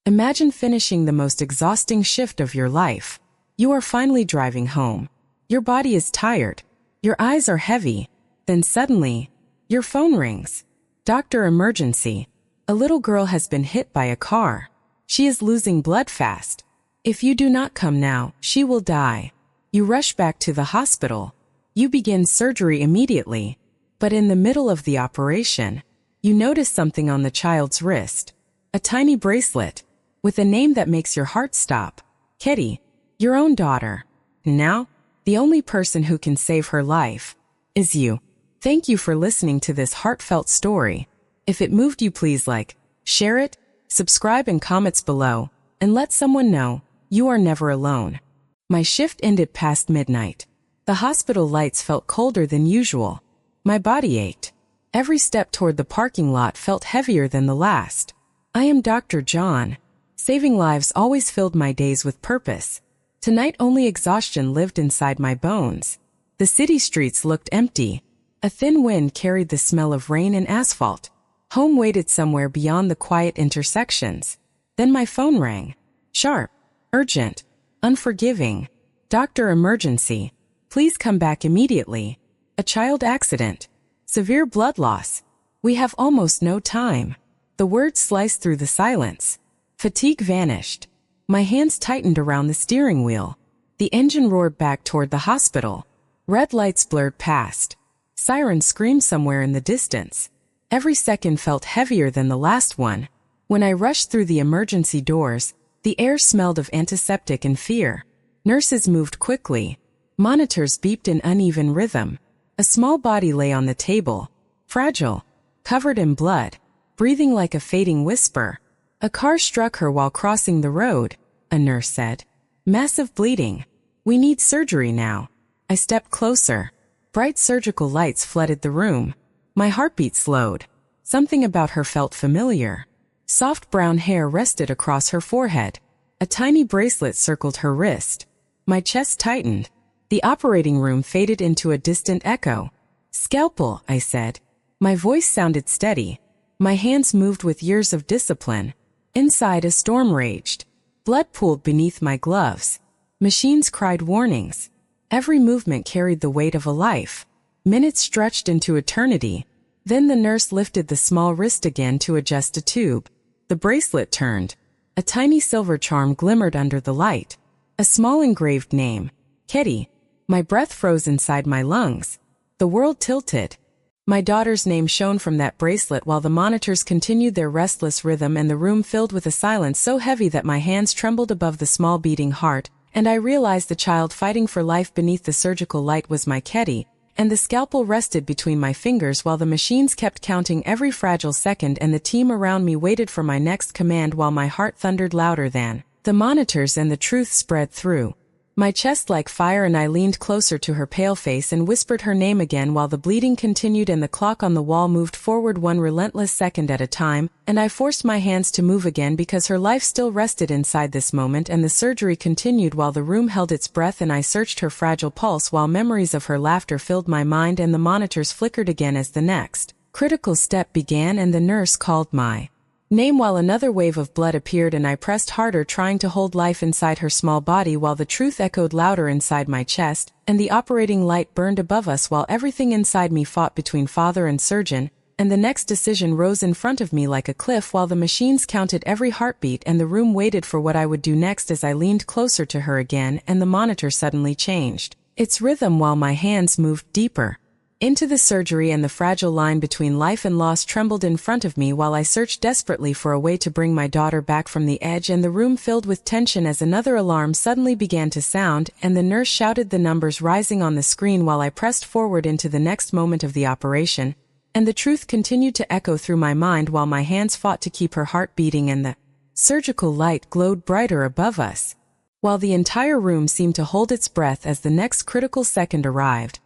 Imagine finishing the most exhausting shift of your life. You are finally driving home. Your body is tired. Your eyes are heavy. Then suddenly, your phone rings. Doctor emergency. A little girl has been hit by a car. She is losing blood fast. If you do not come now, she will die. You rush back to the hospital. You begin surgery immediately. But in the middle of the operation, you notice something on the child's wrist. A tiny bracelet, with a name that makes your heart stop. Ketty, your own daughter. Now, the only person who can save her life is you. Thank you for listening to this heartfelt story. If it moved you, please like, share it, subscribe and comments below, and let someone know you are never alone. My shift ended past midnight. The hospital lights felt colder than usual. My body ached. Every step toward the parking lot felt heavier than the last. I am Dr. John. Saving lives always filled my days with purpose. Tonight only exhaustion lived inside my bones. The city streets looked empty. A thin wind carried the smell of rain and asphalt. Home waited somewhere beyond the quiet intersections. Then my phone rang. Sharp, urgent, unforgiving. Doctor emergency. Please come back immediately. A child accident. Severe blood loss. We have almost no time. The words sliced through the silence. Fatigue vanished. My hands tightened around the steering wheel. The engine roared back toward the hospital. Red lights blurred past. Sirens screamed somewhere in the distance. Every second felt heavier than the last one. When I rushed through the emergency doors, the air smelled of antiseptic and fear. Nurses moved quickly. Monitors beeped in uneven rhythm. A small body lay on the table, fragile, covered in blood, breathing like a fading whisper. A car struck her while crossing the road, a nurse said. Massive bleeding. We need surgery now. I stepped closer. Bright surgical lights flooded the room. My heartbeat slowed. Something about her felt familiar. Soft brown hair rested across her forehead. A tiny bracelet circled her wrist. My chest tightened. The operating room faded into a distant echo. Scalpel, I said. My voice sounded steady. My hands moved with years of discipline. Inside, a storm raged. Blood pooled beneath my gloves. Machines cried warnings. Every movement carried the weight of a life. Minutes stretched into eternity. Then the nurse lifted the small wrist again to adjust a tube. The bracelet turned. A tiny silver charm glimmered under the light. A small engraved name. Ketty. My breath froze inside my lungs. The world tilted. My daughter's name shone from that bracelet while the monitors continued their restless rhythm, and the room filled with a silence so heavy that my hands trembled above the small beating heart, and I realized the child fighting for life beneath the surgical light was my Ketty, and the scalpel rested between my fingers while the machines kept counting every fragile second, and the team around me waited for my next command while my heart thundered louder than the monitors, and the truth spread through my chest like fire, and I leaned closer to her pale face and whispered her name again while the bleeding continued and the clock on the wall moved forward one relentless second at a time, and I forced my hands to move again because her life still rested inside this moment, and the surgery continued while the room held its breath, and I searched her fragile pulse while memories of her laughter filled my mind, and the monitors flickered again as the next critical step began, and the nurse called my name while another wave of blood appeared, and I pressed harder, trying to hold life inside her small body while the truth echoed louder inside my chest, and the operating light burned above us while everything inside me fought between father and surgeon, and the next decision rose in front of me like a cliff while the machines counted every heartbeat, and the room waited for what I would do next as I leaned closer to her again, and the monitor suddenly changed its rhythm while my hands moved deeper into the surgery, and the fragile line between life and loss trembled in front of me while I searched desperately for a way to bring my daughter back from the edge, and the room filled with tension as another alarm suddenly began to sound, and the nurse shouted the numbers rising on the screen while I pressed forward into the next moment of the operation, and the truth continued to echo through my mind while my hands fought to keep her heart beating, and the surgical light glowed brighter above us, while the entire room seemed to hold its breath as the next critical second arrived,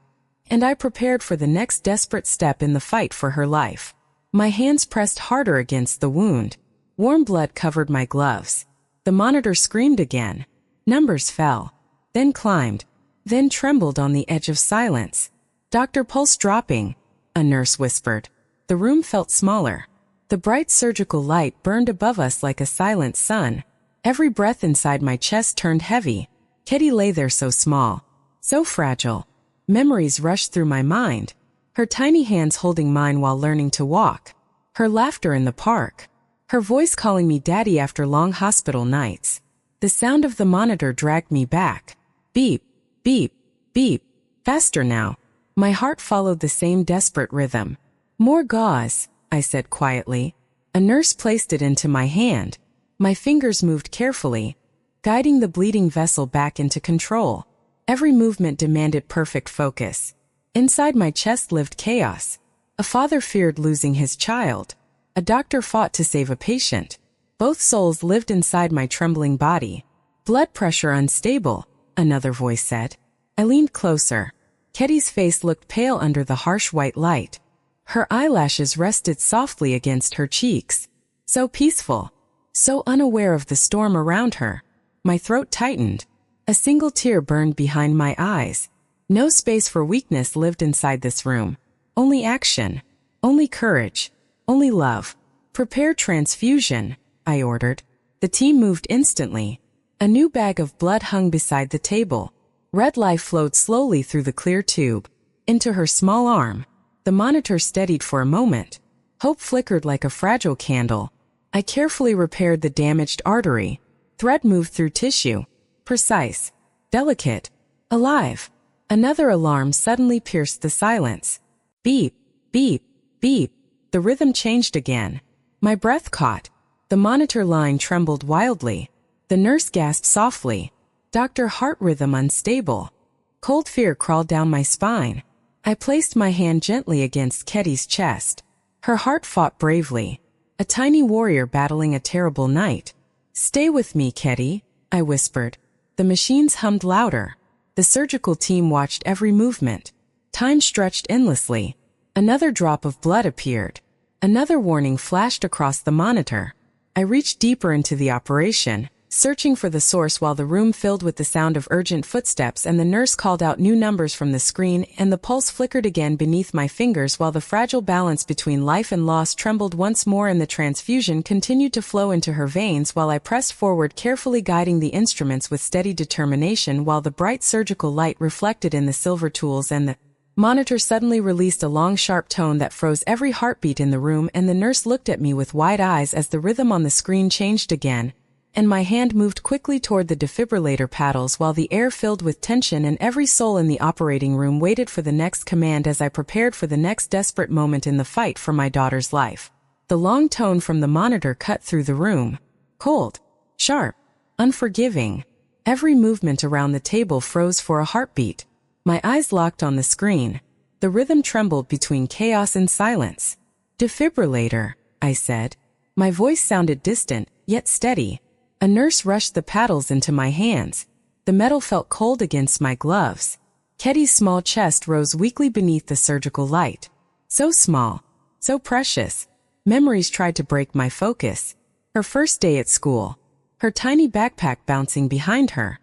and I prepared for the next desperate step in the fight for her life. My hands pressed harder against the wound. Warm blood covered my gloves. The monitor screamed again. Numbers fell, then climbed, then trembled on the edge of silence. "Dr. Pulse dropping," a nurse whispered. The room felt smaller. The bright surgical light burned above us like a silent sun. Every breath inside my chest turned heavy. Ketty lay there so small, so fragile. Memories rushed through my mind. Her tiny hands holding mine while learning to walk. Her laughter in the park. Her voice calling me daddy after long hospital nights. The sound of the monitor dragged me back. Beep, beep, beep. Faster now. My heart followed the same desperate rhythm. More gauze, I said quietly. A nurse placed it into my hand. My fingers moved carefully, guiding the bleeding vessel back into control. Every movement demanded perfect focus. Inside my chest lived chaos. A father feared losing his child. A doctor fought to save a patient. Both souls lived inside my trembling body. Blood pressure unstable, another voice said. I leaned closer. Ketty's face looked pale under the harsh white light. Her eyelashes rested softly against her cheeks. So peaceful. So unaware of the storm around her. My throat tightened. A single tear burned behind my eyes. No space for weakness lived inside this room. Only action. Only courage. Only love. Prepare transfusion, I ordered. The team moved instantly. A new bag of blood hung beside the table. Red life flowed slowly through the clear tube. Into her small arm. The monitor steadied for a moment. Hope flickered like a fragile candle. I carefully repaired the damaged artery. Thread moved through tissue. Precise. Delicate. Alive. Another alarm suddenly pierced the silence. Beep, beep, beep. The rhythm changed again. My breath caught. The monitor line trembled wildly. The nurse gasped softly. Dr. Heart rhythm unstable. Cold fear crawled down my spine. I placed my hand gently against Ketty's chest. Her heart fought bravely. A tiny warrior battling a terrible night. Stay with me, Ketty, I whispered. The machines hummed louder. The surgical team watched every movement. Time stretched endlessly. Another drop of blood appeared. Another warning flashed across the monitor. I reached deeper into the operation, searching for the source while the room filled with the sound of urgent footsteps and the nurse called out new numbers from the screen and the pulse flickered again beneath my fingers while the fragile balance between life and loss trembled once more and the transfusion continued to flow into her veins while I pressed forward carefully guiding the instruments with steady determination while the bright surgical light reflected in the silver tools and the monitor suddenly released a long sharp tone that froze every heartbeat in the room and the nurse looked at me with wide eyes as the rhythm on the screen changed again. And my hand moved quickly toward the defibrillator paddles while the air filled with tension and every soul in the operating room waited for the next command as I prepared for the next desperate moment in the fight for my daughter's life. The long tone from the monitor cut through the room. Cold. Sharp. Unforgiving. Every movement around the table froze for a heartbeat. My eyes locked on the screen. The rhythm trembled between chaos and silence. Defibrillator, I said. My voice sounded distant, yet steady. A nurse rushed the paddles into my hands. The metal felt cold against my gloves. Ketty's small chest rose weakly beneath the surgical light. So small. So precious. Memories tried to break my focus. Her first day at school. Her tiny backpack bouncing behind her.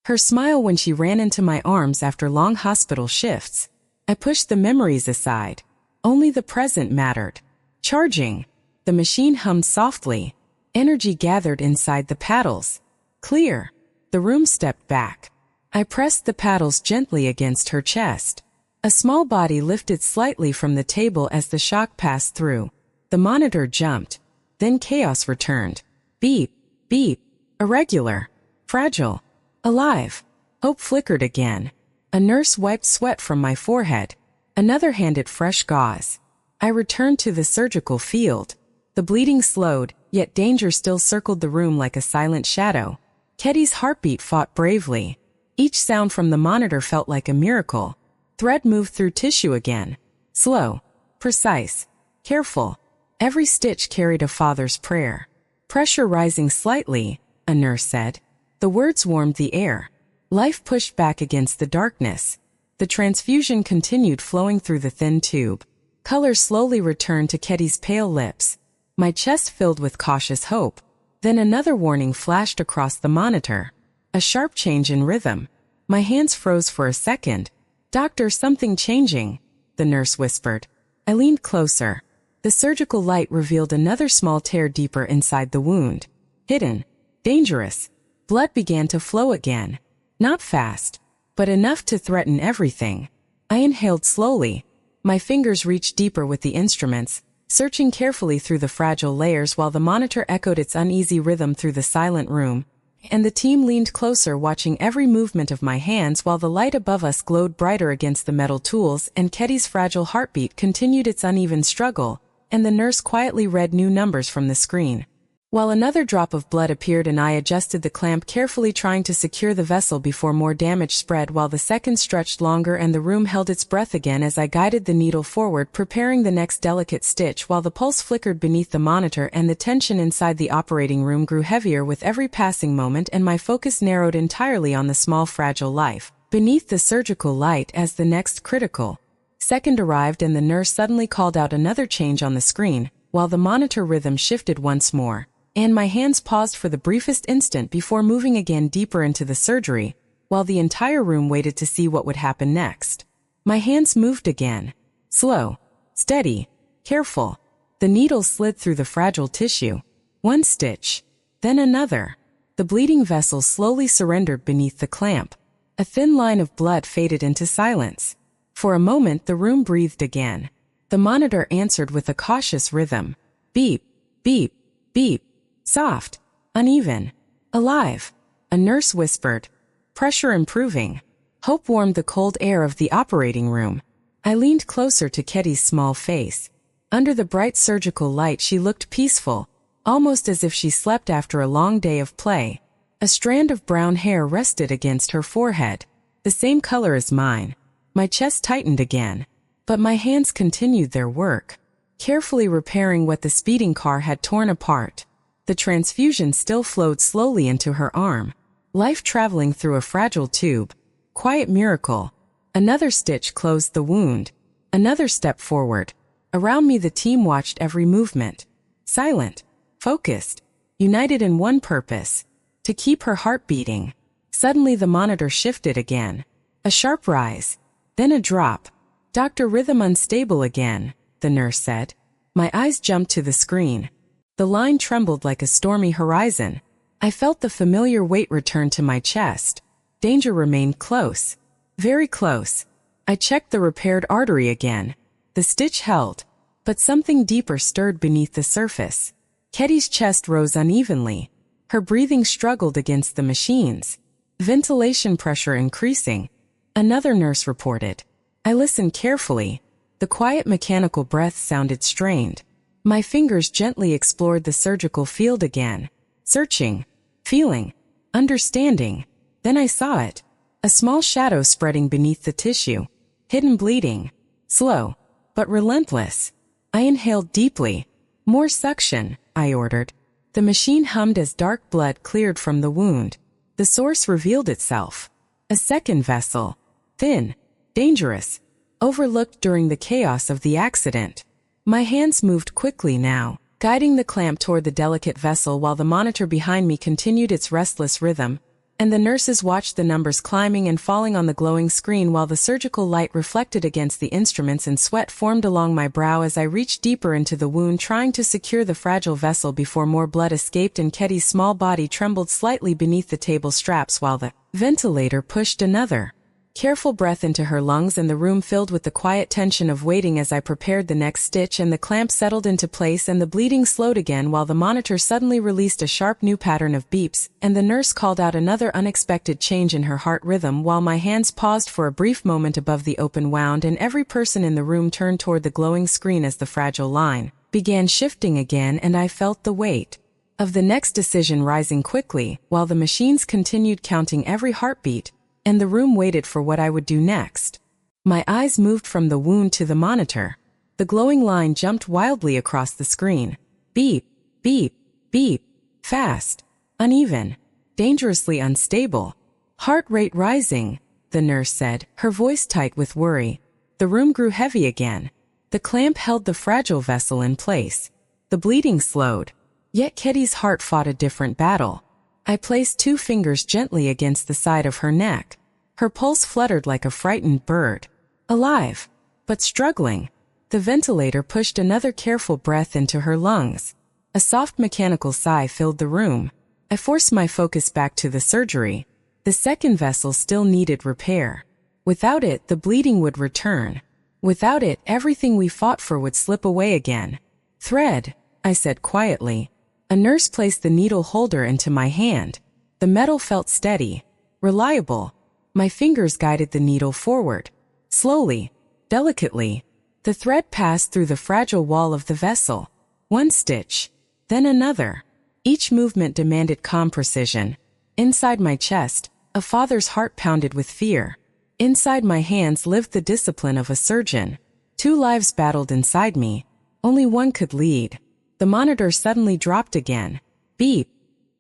Her smile when she ran into my arms after long hospital shifts. I pushed the memories aside. Only the present mattered. Charging. The machine hummed softly. Energy gathered inside the paddles. Clear. The room stepped back. I pressed the paddles gently against her chest. A small body lifted slightly from the table as the shock passed through. The monitor jumped. Then chaos returned. Beep, beep. Irregular. Fragile. Alive. Hope flickered again. A nurse wiped sweat from my forehead. Another handed fresh gauze. I returned to the surgical field. The bleeding slowed, yet danger still circled the room like a silent shadow. Ketty's heartbeat fought bravely. Each sound from the monitor felt like a miracle. Thread moved through tissue again. Slow. Precise. Careful. Every stitch carried a father's prayer. Pressure rising slightly, a nurse said. The words warmed the air. Life pushed back against the darkness. The transfusion continued flowing through the thin tube. Color slowly returned to Ketty's pale lips. My chest filled with cautious hope. Then another warning flashed across the monitor. A sharp change in rhythm. My hands froze for a second. Doctor, something changing, the nurse whispered. I leaned closer. The surgical light revealed another small tear deeper inside the wound. Hidden. Dangerous. Blood began to flow again. Not fast, but enough to threaten everything. I inhaled slowly. My fingers reached deeper with the instruments, searching carefully through the fragile layers while the monitor echoed its uneasy rhythm through the silent room, and the team leaned closer watching every movement of my hands while the light above us glowed brighter against the metal tools and Ketty's fragile heartbeat continued its uneven struggle, and the nurse quietly read new numbers from the screen. While another drop of blood appeared and I adjusted the clamp carefully trying to secure the vessel before more damage spread while the seconds stretched longer and the room held its breath again as I guided the needle forward preparing the next delicate stitch while the pulse flickered beneath the monitor and the tension inside the operating room grew heavier with every passing moment and my focus narrowed entirely on the small fragile life beneath the surgical light as the next critical second arrived and the nurse suddenly called out another change on the screen while the monitor rhythm shifted once more. And my hands paused for the briefest instant before moving again deeper into the surgery, while the entire room waited to see what would happen next. My hands moved again. Slow, steady, careful. The needle slid through the fragile tissue. One stitch, then another. The bleeding vessel slowly surrendered beneath the clamp. A thin line of blood faded into silence. For a moment the room breathed again. The monitor answered with a cautious rhythm. Beep, beep, beep. Soft, uneven, alive, a nurse whispered. Pressure improving. Hope warmed the cold air of the operating room. I leaned closer to Ketty's small face. Under the bright surgical light she looked peaceful, almost as if she slept after a long day of play. A strand of brown hair rested against her forehead, the same color as mine. My chest tightened again, but my hands continued their work, carefully repairing what the speeding car had torn apart. The transfusion still flowed slowly into her arm. Life traveling through a fragile tube. Quiet miracle. Another stitch closed the wound. Another step forward. Around me the team watched every movement. Silent. Focused. United in one purpose. To keep her heart beating. Suddenly the monitor shifted again. A sharp rise. Then a drop. Dr. Rhythm unstable again, the nurse said. My eyes jumped to the screen. The line trembled like a stormy horizon. I felt the familiar weight return to my chest. Danger remained close. Very close. I checked the repaired artery again. The stitch held, but something deeper stirred beneath the surface. Ketty's chest rose unevenly. Her breathing struggled against the machines. Ventilation pressure increasing. Another nurse reported. I listened carefully. The quiet mechanical breath sounded strained. My fingers gently explored the surgical field again, searching, feeling, understanding. Then I saw it. A small shadow spreading beneath the tissue. Hidden bleeding. Slow, but relentless. I inhaled deeply. More suction, I ordered. The machine hummed as dark blood cleared from the wound. The source revealed itself. A second vessel. Thin, dangerous, overlooked during the chaos of the accident. My hands moved quickly now, guiding the clamp toward the delicate vessel while the monitor behind me continued its restless rhythm, and the nurses watched the numbers climbing and falling on the glowing screen while the surgical light reflected against the instruments and sweat formed along my brow as I reached deeper into the wound trying to secure the fragile vessel before more blood escaped and Ketty's small body trembled slightly beneath the table straps while the ventilator pushed another careful breath into her lungs and the room filled with the quiet tension of waiting as I prepared the next stitch and the clamp settled into place and the bleeding slowed again while the monitor suddenly released a sharp new pattern of beeps and the nurse called out another unexpected change in her heart rhythm while my hands paused for a brief moment above the open wound and every person in the room turned toward the glowing screen as the fragile line began shifting again and I felt the weight of the next decision rising quickly while the machines continued counting every heartbeat and the room waited for what I would do next. My eyes moved from the wound to the monitor. The glowing line jumped wildly across the screen. Beep, beep, beep. Fast, uneven, dangerously unstable. Heart rate rising, the nurse said, her voice tight with worry. The room grew heavy again. The clamp held the fragile vessel in place. The bleeding slowed. Yet Ketty's heart fought a different battle. I placed 2 fingers gently against the side of her neck. Her pulse fluttered like a frightened bird. Alive, but struggling. The ventilator pushed another careful breath into her lungs. A soft mechanical sigh filled the room. I forced my focus back to the surgery. The second vessel still needed repair. Without it, the bleeding would return. Without it, everything we fought for would slip away again. Thread, I said quietly. A nurse placed the needle holder into my hand. The metal felt steady, reliable. My fingers guided the needle forward. Slowly, delicately, the thread passed through the fragile wall of the vessel. One stitch, then another. Each movement demanded calm precision. Inside my chest, a father's heart pounded with fear. Inside my hands lived the discipline of a surgeon. 2 lives battled inside me. Only one could lead. The monitor suddenly dropped again. Beep,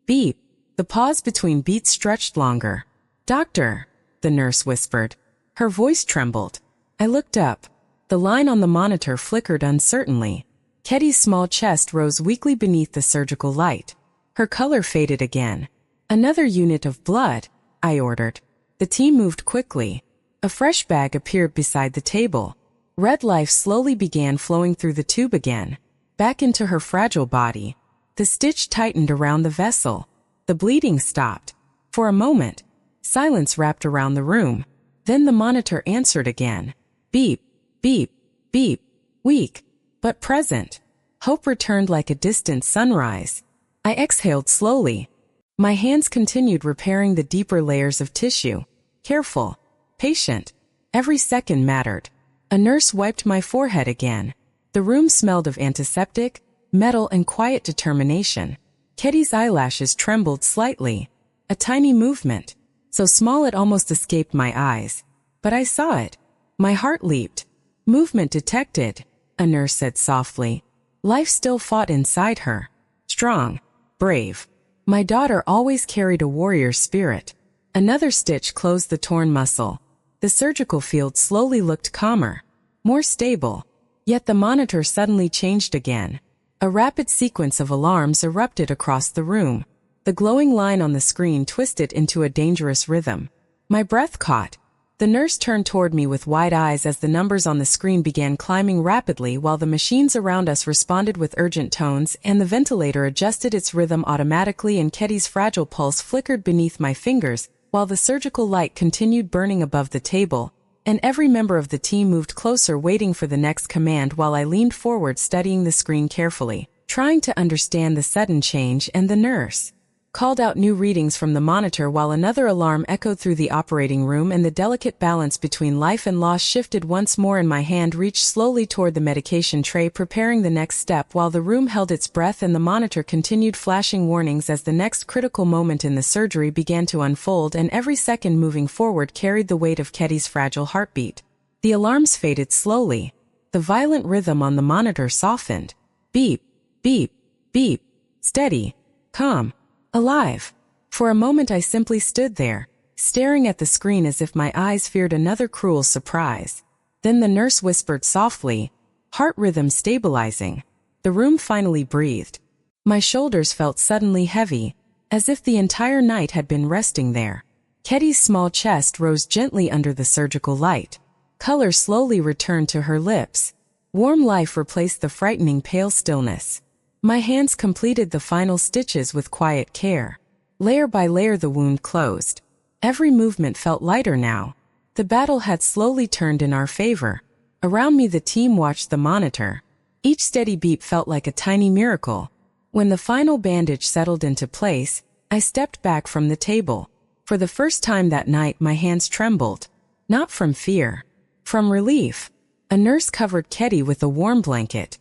beep. The pause between beats stretched longer. "Doctor," the nurse whispered. Her voice trembled. I looked up. The line on the monitor flickered uncertainly. Ketty's small chest rose weakly beneath the surgical light. Her color faded again. "Another unit of blood," I ordered. The team moved quickly. A fresh bag appeared beside the table. Red life slowly began flowing through the tube again, back into her fragile body. The stitch tightened around the vessel. The bleeding stopped. For a moment, silence wrapped around the room. Then the monitor answered again. Beep, beep, beep. Weak, but present. Hope returned like a distant sunrise. I exhaled slowly. My hands continued repairing the deeper layers of tissue. Careful, patient. Every second mattered. A nurse wiped my forehead again. The room smelled of antiseptic, metal, and quiet determination. Ketty's eyelashes trembled slightly. A tiny movement, so small it almost escaped my eyes. But I saw it. My heart leaped. "Movement detected," a nurse said softly. Life still fought inside her. Strong, brave. My daughter always carried a warrior spirit. Another stitch closed the torn muscle. The surgical field slowly looked calmer, more stable. Yet the monitor suddenly changed again. A rapid sequence of alarms erupted across the room. The glowing line on the screen twisted into a dangerous rhythm. My breath caught. The nurse turned toward me with wide eyes as the numbers on the screen began climbing rapidly while the machines around us responded with urgent tones and the ventilator adjusted its rhythm automatically and Ketty's fragile pulse flickered beneath my fingers while the surgical light continued burning above the table, and every member of the team moved closer waiting for the next command while I leaned forward studying the screen carefully, trying to understand the sudden change, and the nurse called out new readings from the monitor while another alarm echoed through the operating room and the delicate balance between life and loss shifted once more and my hand reached slowly toward the medication tray preparing the next step while the room held its breath and the monitor continued flashing warnings as the next critical moment in the surgery began to unfold and every second moving forward carried the weight of Ketty's fragile heartbeat. The alarms faded slowly. The violent rhythm on the monitor softened. Beep, beep, beep. Steady, calm. Alive. For a moment I simply stood there, staring at the screen as if my eyes feared another cruel surprise. Then the nurse whispered softly, heart rhythm stabilizing. The room finally breathed. My shoulders felt suddenly heavy, as if the entire night had been resting there. Ketty's small chest rose gently under the surgical light. Color slowly returned to her lips. Warm life replaced the frightening pale stillness. My hands completed the final stitches with quiet care. Layer by layer the wound closed. Every movement felt lighter now. The battle had slowly turned in our favor. Around me the team watched the monitor. Each steady beep felt like a tiny miracle. When the final bandage settled into place, I stepped back from the table. For the first time that night my hands trembled. Not from fear. From relief. A nurse covered Ketty with a warm blanket.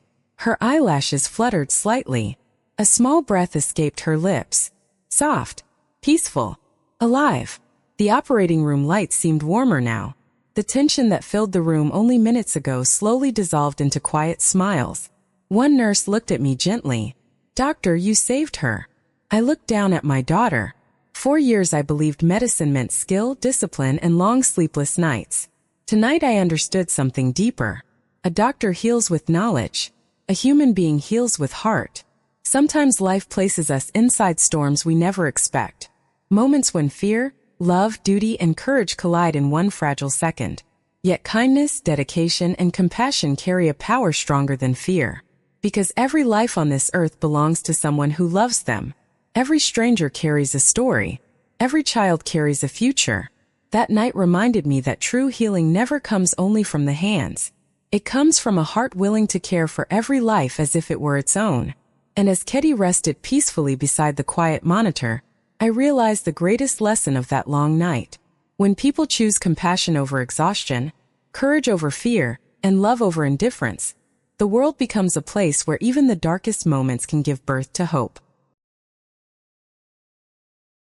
Her eyelashes fluttered slightly. A small breath escaped her lips. Soft, peaceful, alive. The operating room light seemed warmer now. The tension that filled the room only minutes ago slowly dissolved into quiet smiles. One nurse looked at me gently. "Doctor, you saved her." I looked down at my daughter. 4 years I believed medicine meant skill, discipline, and long sleepless nights. Tonight I understood something deeper. A doctor heals with knowledge. A human being heals with heart. Sometimes life places us inside storms we never expect. Moments when fear, love, duty, and courage collide in one fragile second. Yet kindness, dedication, and compassion carry a power stronger than fear. Because every life on this earth belongs to someone who loves them. Every stranger carries a story. Every child carries a future. That night reminded me that true healing never comes only from the hands. It comes from a heart willing to care for every life as if it were its own. And as Ketty rested peacefully beside the quiet monitor, I realized the greatest lesson of that long night. When people choose compassion over exhaustion, courage over fear, and love over indifference, the world becomes a place where even the darkest moments can give birth to hope.